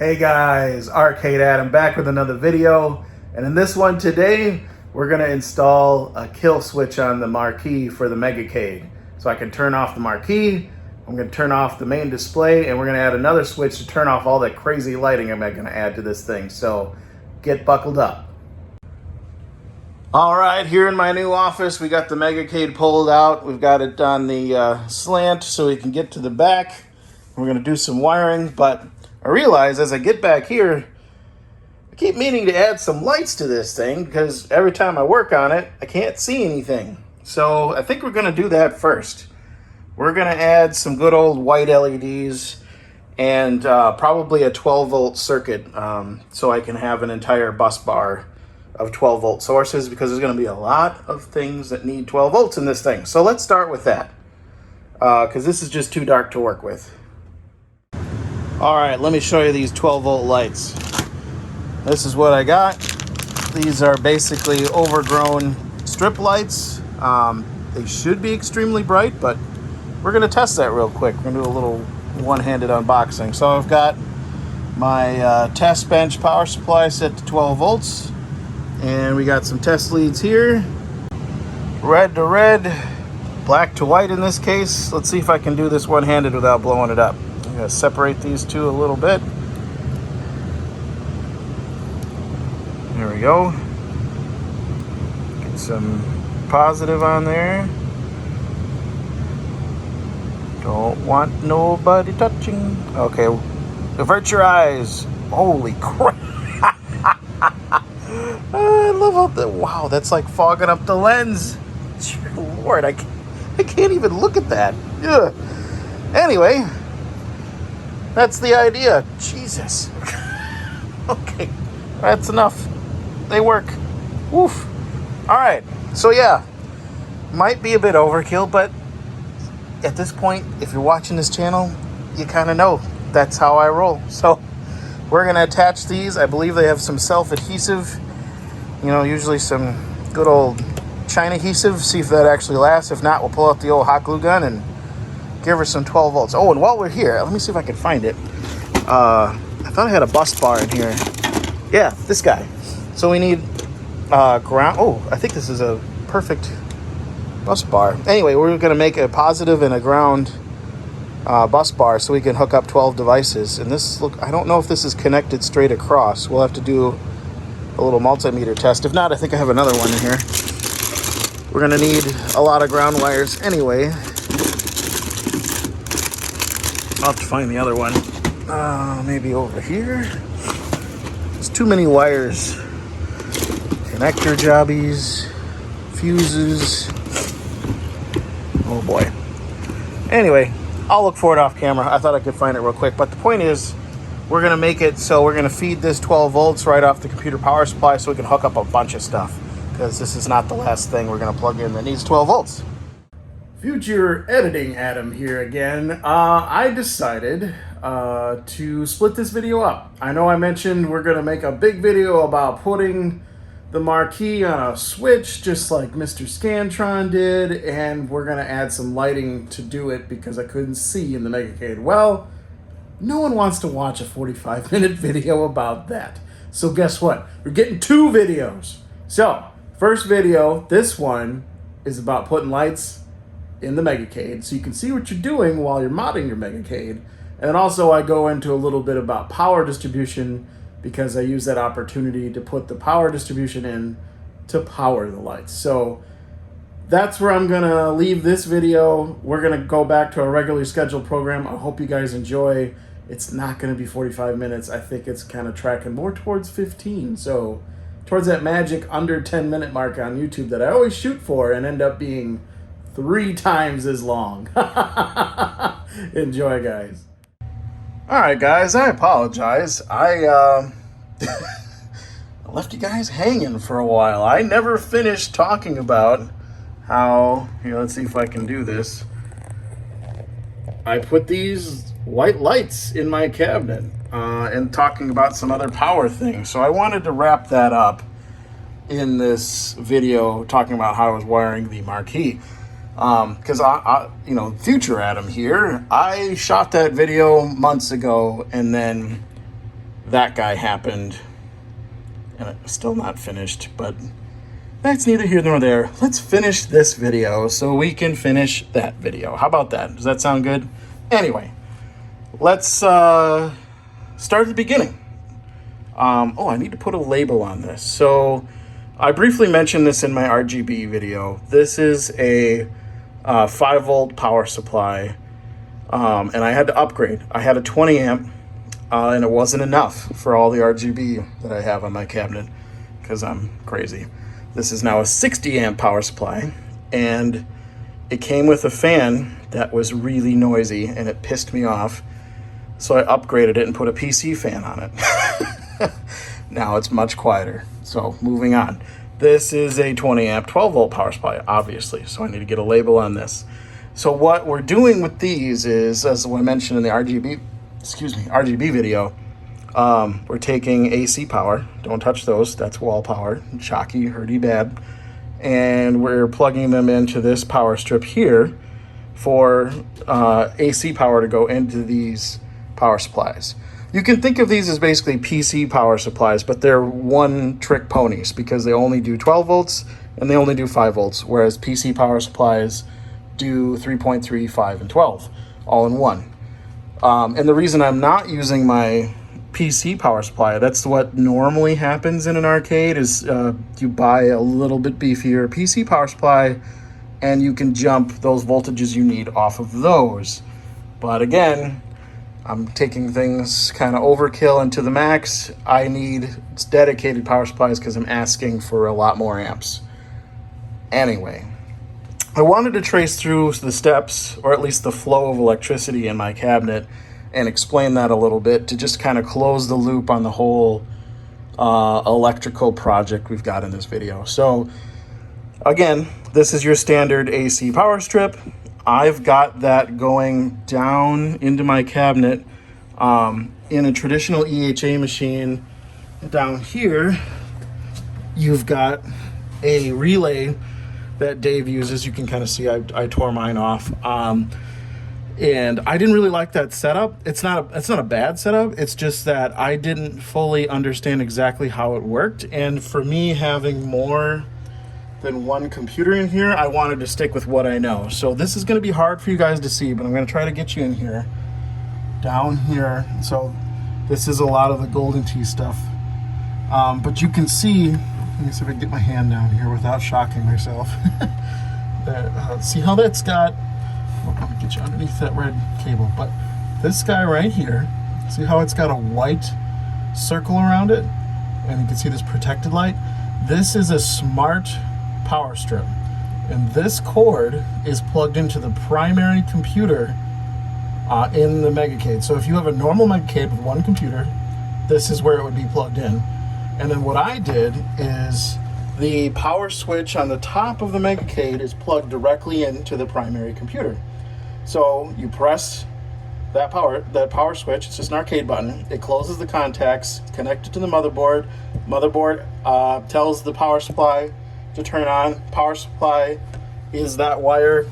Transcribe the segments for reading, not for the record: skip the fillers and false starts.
Hey guys, Arcade Adam back with another video, and in this one today we're going to install a kill switch on the marquee for the Megacade. So I can turn off the marquee, I'm going to turn off the main display, and we're going to add another switch to turn off all that crazy lighting I'm going to add to this thing. So get buckled up. Alright, here in my new office we got the Megacade pulled out. We've got it on the slant so we can get to the back. We're going to do some wiring, but I realize as I get back here, I keep meaning to add some lights to this thing because every time I work on it, I can't see anything. So I think we're going to do that first. We're going to add some good old white LEDs and probably a 12-volt circuit so I can have an entire bus bar of 12-volt sources because there's going to be a lot of things that need 12 volts in this thing. So let's start with that because this is just too dark to work with. All right, let me show you these 12-volt lights. This is what I got. These are basically overgrown strip lights. They should be extremely bright, but we're gonna test that real quick. We're gonna do a little one-handed unboxing. So I've got my test bench power supply set to 12 volts, and we got some test leads here. Red to red, black to white in this case. Let's see if I can do this one-handed without blowing it up. I'm going to separate these two a little bit. There we go. Get some positive on there. Don't want nobody touching. Okay, avert your eyes. Holy crap. I love how the, wow, that's like fogging up the lens. Dear Lord, I can't even look at that. Ugh. Anyway. That's the idea. Jesus. Okay, that's enough. They work. Woof. All right, so yeah, might be a bit overkill, but at this point, if you're watching this channel, you kind of know that's how I roll. So we're gonna attach these. I believe they have some self-adhesive, you know, usually some good old China adhesive. See if that actually lasts. If not, we'll pull out the old hot glue gun and give her some 12 volts. Oh, and while we're here, let me see if I can find it. I thought I had a bus bar in here. Yeah, this guy. So we need ground. Oh, I think this is a perfect bus bar. Anyway, we're going to make a positive and a ground bus bar so we can hook up 12 devices. And this, look, I don't know if this is connected straight across. We'll have to do a little multimeter test. If not, I think I have another one in here. We're going to need a lot of ground wires anyway. I'll have to find the other one. Maybe over here. There's too many wires. Connector jobbies, fuses. Oh boy. Anyway, I'll look for it off camera. I thought I could find it real quick. But the point is, we're going to make it so we're going to feed this 12 volts right off the computer power supply so we can hook up a bunch of stuff. Because this is not the last thing we're going to plug in that needs 12 volts. Future editing Adam here again. I decided to split this video up. I know I mentioned we're going to make a big video about putting the marquee on a switch just like Mr. Scantron did, and we're going to add some lighting to do it because I couldn't see in the Megacade. Well, no one wants to watch a 45-minute video about that. So guess what? We're getting two videos. So, first video, this one, is about putting lights in the Megacade, so you can see what you're doing while you're modding your Megacade. And then also I go into a little bit about power distribution because I use that opportunity to put the power distribution in to power the lights. So that's where I'm gonna leave this video. We're gonna go back to our regularly scheduled program. I hope you guys enjoy. It's not gonna be 45 minutes. I think it's kind of tracking more towards 15. So towards that magic under 10-minute mark on YouTube that I always shoot for and end up being 3 times as long. Enjoy, guys. All right, guys, I apologize. I left you guys hanging for a while. I never finished talking about how, here, let's see if I can do this. I put these white lights in my cabinet and talking about some other power things. So I wanted to wrap that up in this video talking about how I was wiring the marquee. Because you know, future Adam here, I shot that video months ago and then that guy happened, and it's still not finished, but that's neither here nor there. Let's finish this video so we can finish that video. How about that? Does that sound good? Anyway, let's start at the beginning. Oh, I need to put a label on this. So I briefly mentioned this in my RGB video. This is a 5-volt power supply, and I had to upgrade. I had a 20 amp, and it wasn't enough for all the RGB that I have on my cabinet because I'm crazy. This is now a 60 amp power supply, and it came with a fan that was really noisy, and it pissed me off. So I upgraded it and put a PC fan on it. Now it's much quieter. So moving on. This is a 20 amp 12 volt power supply, obviously. So I need to get a label on this. So what we're doing with these is, as I mentioned in the RGB video, we're taking AC power. Don't touch those. That's wall power. Shocky, hurty bad. And we're plugging them into this power strip here for AC power to go into these power supplies. You can think of these as basically PC power supplies, but they're one-trick ponies because they only do 12 volts and they only do 5 volts, whereas PC power supplies do 3.3, 5, and 12 all in one. And the reason I'm not using my PC power supply, that's what normally happens in an arcade, is you buy a little bit beefier PC power supply and you can jump those voltages you need off of those. But again, I'm taking things kind of overkill and to the max. I need dedicated power supplies because I'm asking for a lot more amps. Anyway, I wanted to trace through the steps, or at least the flow of electricity in my cabinet, and explain that a little bit to just kind of close the loop on the whole electrical project we've got in this video. So again, this is your standard AC power strip. I've got that going down into my cabinet in a traditional EHA machine. Down here, you've got a relay that Dave uses. You can kind of see I tore mine off. And I didn't really like that setup. It's not a bad setup. It's just that I didn't fully understand exactly how it worked. And for me, having more than one computer in here, I wanted to stick with what I know. So this is going to be hard for you guys to see, but I'm going to try to get you in here. Down here. So this is a lot of the Golden Tee stuff. But you can see, let me see if I can get my hand down here without shocking myself. See how that's got, let me get you underneath that red cable. But this guy right here, see how it's got a white circle around it? And you can see this protected light. This is a smart power strip, and this cord is plugged into the primary computer in the Megacade. So if you have a normal Megacade with one computer, this is where it would be plugged in. And then what I did is the power switch on the top of the Megacade is plugged directly into the primary computer. So you press that power switch. It's just an arcade button. It closes the contacts, connected to the motherboard. Motherboard tells the power supply to turn on. Power supply is that wire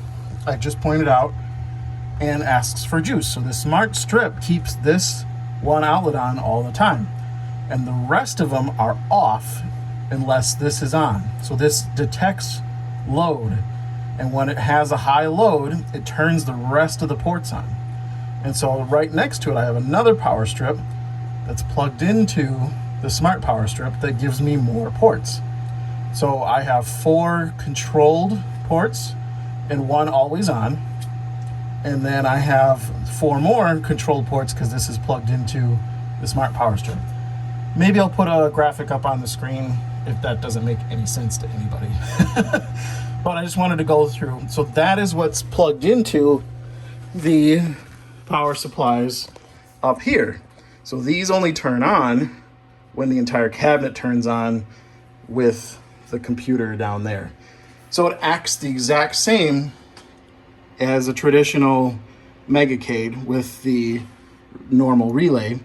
I just pointed out and asks for juice. So the smart strip keeps this one outlet on all the time, and the rest of them are off unless this is on. So this detects load, and when it has a high load, it turns the rest of the ports on. And so right next to it, I have another power strip that's plugged into the smart power strip that gives me more ports. So I have 4 controlled ports and 1 always on. And then I have 4 more controlled ports because this is plugged into the smart power strip. Maybe I'll put a graphic up on the screen if that doesn't make any sense to anybody. But I just wanted to go through. So that is what's plugged into the power supplies up here. So these only turn on when the entire cabinet turns on with the computer down there. So it acts the exact same as a traditional Megacade with the normal relay,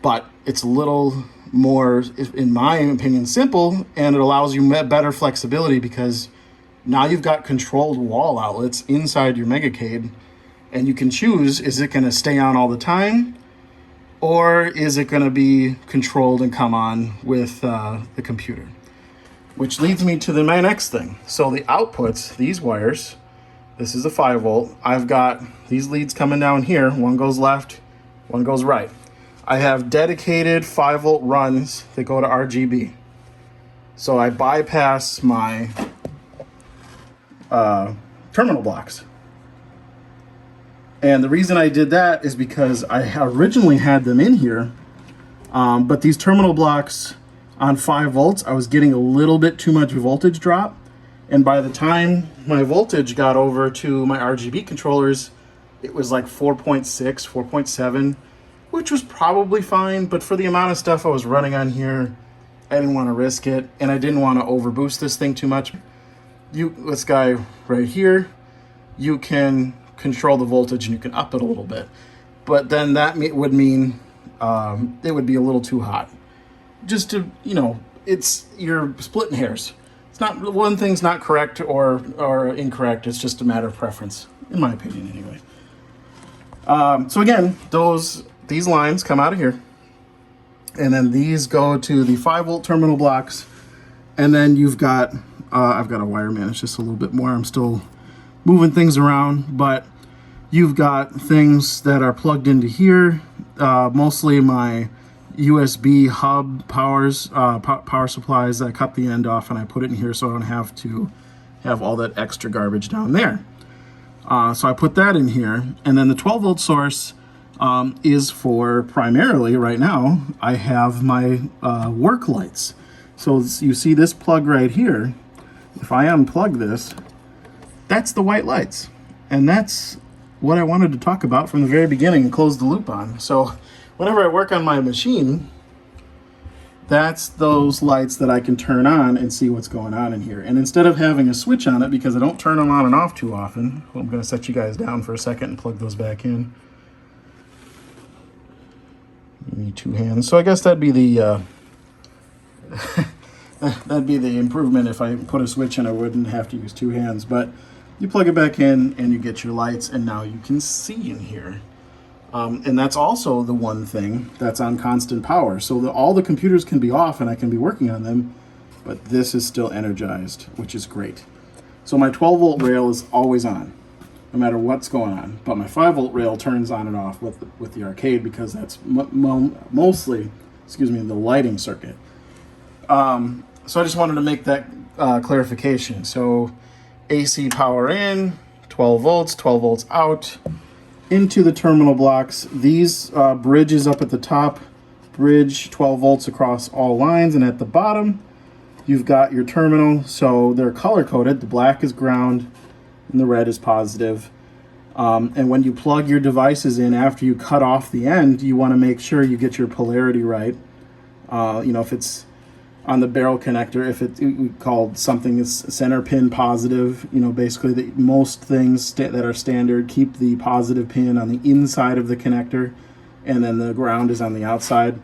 but it's a little more, in my opinion, simple, and it allows you better flexibility because now you've got controlled wall outlets inside your Megacade, and you can choose, is it going to stay on all the time, or is it going to be controlled and come on with the computer? Which leads me to my next thing. So the outputs, these wires, this is a 5 volt. I've got these leads coming down here. One goes left, one goes right. I have dedicated 5 volt runs that go to RGB. So I bypass my terminal blocks. And the reason I did that is because I originally had them in here, but these terminal blocks on 5 volts, I was getting a little bit too much voltage drop. And by the time my voltage got over to my RGB controllers, it was like 4.6, 4.7, which was probably fine. But for the amount of stuff I was running on here, I didn't want to risk it. And I didn't want to overboost this thing too much. This guy right here, you can control the voltage and you can up it a little bit. But then that would mean it would be a little too hot. Just to, you're splitting hairs. It's not, one thing's not correct or incorrect. It's just a matter of preference, in my opinion, anyway. So again, these lines come out of here, and then these go to the 5 volt terminal blocks, and then you've got, I've got a wire man. It's just a little bit more. I'm still moving things around, but you've got things that are plugged into here. Mostly my USB hub power supplies. I cut the end off and I put it in here so I don't have to have all that extra garbage down there. So I put that in here, and then the 12 volt source is for primarily right now. I have my work lights. So you see this plug right here. If I unplug this, that's the white lights, and that's what I wanted to talk about from the very beginning and close the loop on. So whenever I work on my machine, that's those lights that I can turn on and see what's going on in here. And instead of having a switch on it, because I don't turn them on and off too often, I'm going to set you guys down for a second and plug those back in. You need 2 hands. So I guess that'd be the that'd be the improvement. If I put a switch in, I wouldn't have to use 2 hands. But you plug it back in and you get your lights, and now you can see in here. And that's also the one thing that's on constant power. So all the computers can be off and I can be working on them, but this is still energized, which is great. So my 12 volt rail is always on, no matter what's going on. But my 5 volt rail turns on and off with the arcade, because that's mostly, the lighting circuit. So I just wanted to make that clarification. So AC power in, 12 volts out, into the terminal blocks. These bridges up at the top, bridge 12 volts across all lines, and at the bottom you've got your terminal. So they're color coded. The black is ground and the red is positive. And when you plug your devices in after you cut off the end, you want to make sure you get your polarity right. If it's on the barrel connector, if we called something is center pin positive, basically most things that are standard keep the positive pin on the inside of the connector, and then the ground is on the outside.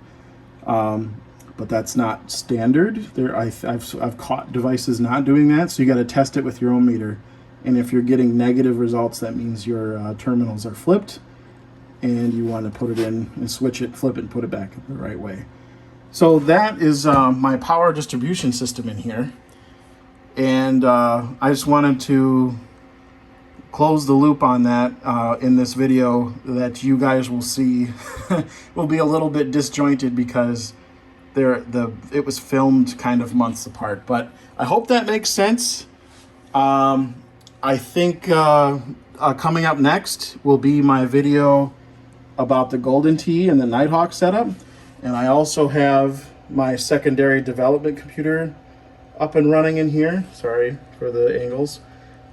But that's not standard. I've caught devices not doing that, so you got to test it with your own meter. And if you're getting negative results, that means your terminals are flipped, and you want to put it in and switch it, flip it, and put it back the right way. So that is my power distribution system in here. And I just wanted to close the loop on that in this video that you guys will see will be a little bit disjointed because it was filmed kind of months apart. But I hope that makes sense. I think coming up next will be my video about the Golden Tee and the Nighthawk setup. And I also have my secondary development computer up and running in here. Sorry for the angles.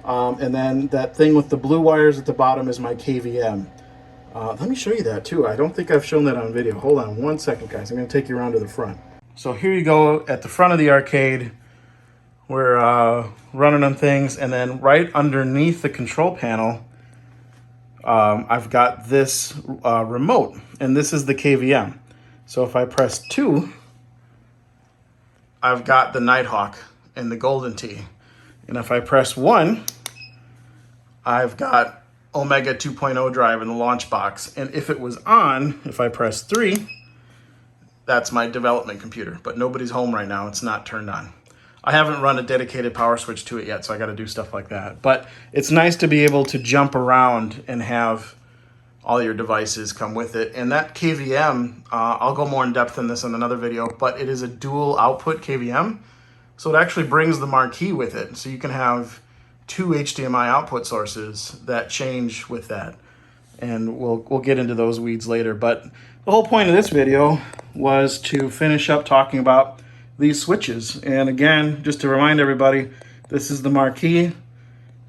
And then that thing with the blue wires at the bottom is my KVM. Let me show you that too. I don't think I've shown that on video. Hold on 1 second, guys. I'm going to take you around to the front. So here you go at the front of the arcade. We're running on things. And then right underneath the control panel, I've got this remote. And this is the KVM. So if I press 2, I've got the Nighthawk and the Golden Tee. And if I press 1, I've got Omega 2.0 drive in the launch box. And if it was on, if I press 3, that's my development computer. But nobody's home right now. It's not turned on. I haven't run a dedicated power switch to it yet, so I got to do stuff like that. But it's nice to be able to jump around and have all your devices come with it. And that KVM, I'll go more in depth in this in another video, but it is a dual output KVM. So it actually brings the marquee with it. So you can have 2 HDMI output sources that change with that. And we'll get into those weeds later. But the whole point of this video was to finish up talking about these switches. And again, just to remind everybody, this is the marquee.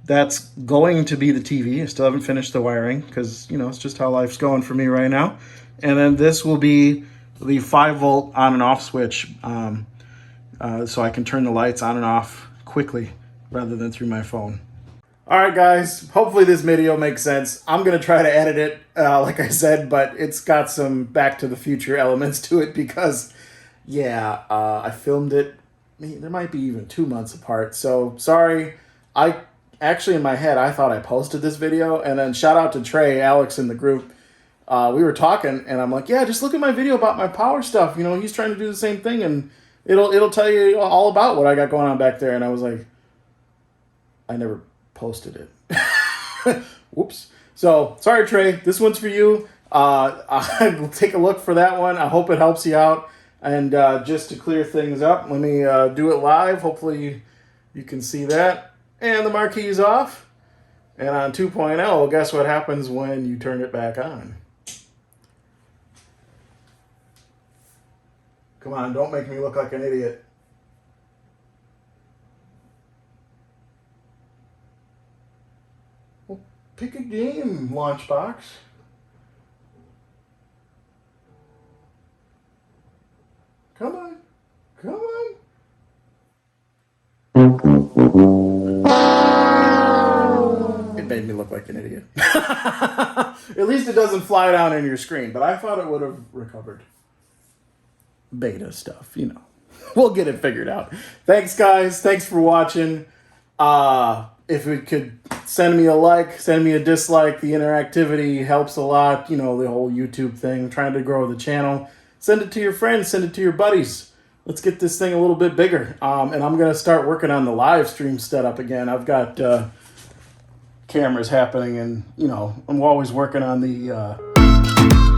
That's going to be the TV. I still haven't finished the wiring because, you know, it's just how life's going for me right now. And then this will be the 5-volt on and off switch, so I can turn the lights on and off quickly rather than through my phone. All right, guys, hopefully this video makes sense. I'm going to try to edit it, like I said, but it's got some Back to the Future elements to it because, yeah, I filmed it. There might be even 2 months apart. So sorry. I actually, in my head, I thought I posted this video. And then shout out to Trey, Alex in the group. We were talking, and I'm like, yeah, just look at my video about my power stuff. You know, he's trying to do the same thing, and it'll tell you all about what I got going on back there. And I was like, I never posted it. Whoops. So sorry, Trey. This one's for you. I'll take a look for that one. I hope it helps you out. And just to clear things up, let me do it live. Hopefully you can see that. And the marquee is off. And on 2.0, guess what happens when you turn it back on? Come on, don't make me look like an idiot. Well, pick a game, Launchbox. Come on. Come on. It made me look like an idiot. At least it doesn't fly down in your screen, but I thought it would have recovered. Beta stuff, you know. We'll get it figured out. Thanks, guys. Thanks for watching. If we could send me a like, send me a dislike. The interactivity helps a lot. You know, the whole YouTube thing, trying to grow the channel. Send it to your friends. Send it to your buddies. Let's get this thing a little bit bigger. And I'm going to start working on the live stream setup again. I've got cameras happening, and, you know, I'm always working on the...